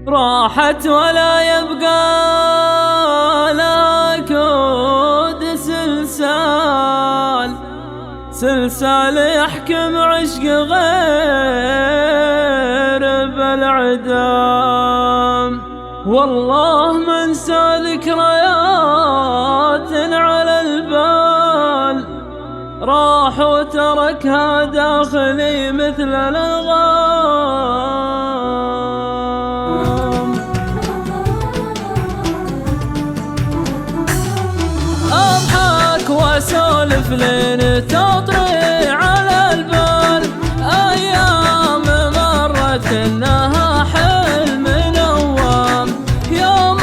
راحت ولا يبقى لها كود سلسال يحكم عشق غير بالعدام. والله من انسى ذكريات على البال، راح وتركها داخلي مثل الغام. اضحك واسولف لين تطري على البال، ايام مرت انها حلم نوام. يوم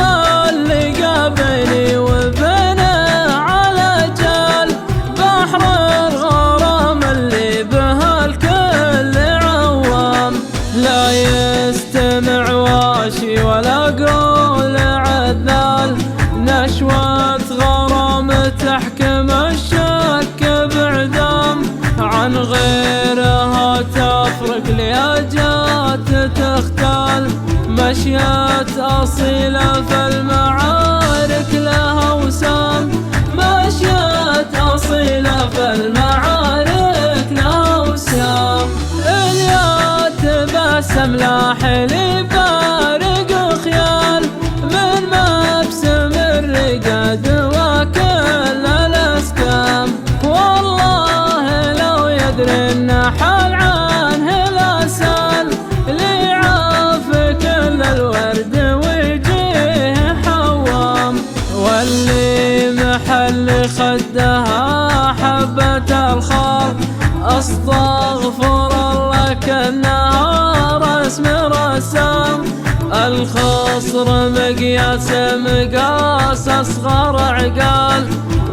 اللقى بيني وبينه على جال، بحر الغرام اللي بها الكل عوام. لا يستمع واشي ولا قول عذال، نشوة غرام تحكم الشك بعدام. عن غيرها تفرق لهجات تختال، مشيت أصيلة في المعارك لها وسام. مشيت أصيلة في المعارك لها وسام. اليا تبسم لاحلي فارق خيال، من مبسم الرقاد وكل الاسكام. والله لو يدري النحل عنه لا سال، اللي عاف كل الورد ويجيه حوام. واللي محل خدها حبة الخال، استغفر الله كانها رسم رسام. الخصر مقياس مقاس اصغر عقال،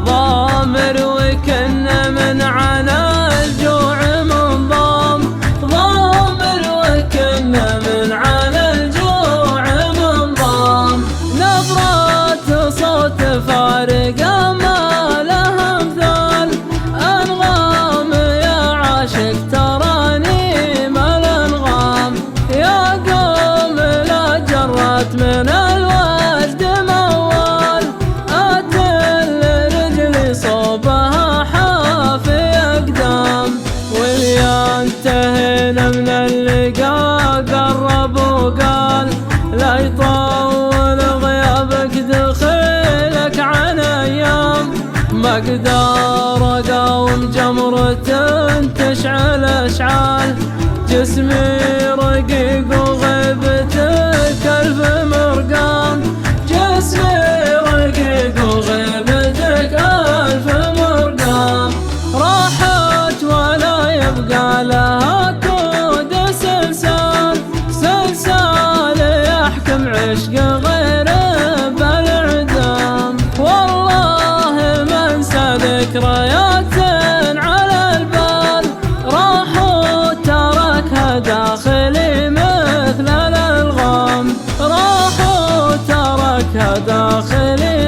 ضامر وكن من عنا الجوع منضام. ضامر وكن من عنا الجوع منضام. نبرة صوت فارقة ما لها مثال، انغام يا عاشق تراني ما الانغام. يا قوم لا جرت من الوجد موال، اتل رجلي صوبها حافي اقدام. واليا انتهينا من اللقاء قرب وقال، لا يطول غيابك دخيلك عن ايام. ما اقدر اقاوم جمرة تشعل اشعال، جسمي رقيق وغيبتك الف مرقام. جسمي رقيق وغيبتك الف مرقام. راحت ولا يبقى لها كود سلسال يحكم عشق غير بالعدام. والله ما انسى ذكريات على البال، راح وتركها داخلي مثل الالغام. راح وتركها داخلي